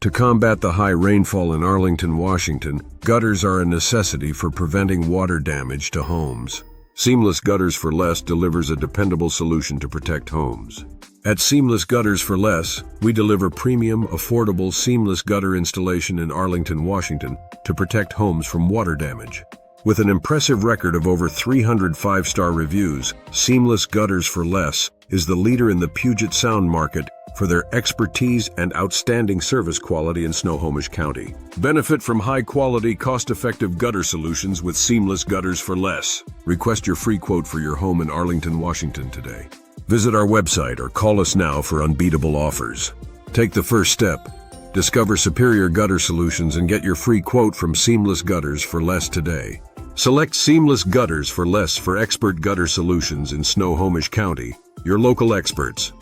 To combat the high rainfall in Arlington, Washington, gutters are a necessity for preventing water damage to homes. Seamless Gutters for Less delivers a dependable solution to protect homes. At Seamless Gutters for Less, we deliver premium, affordable, seamless gutter installation in Arlington, Washington to protect homes from water damage. With an impressive record of over 300 five-star reviews, Seamless Gutters for Less is the leader in the Puget Sound market for their expertise and outstanding service quality in Snohomish County. Benefit from high-quality, cost-effective gutter solutions with Seamless Gutters for Less. Request your free quote for your home in Arlington, Washington today. Visit our website or call us now for unbeatable offers. Take the first step. Discover superior gutter solutions and get your free quote from Seamless Gutters for Less today. Select Seamless Gutters for Less for expert gutter solutions in Snohomish County. Your local experts.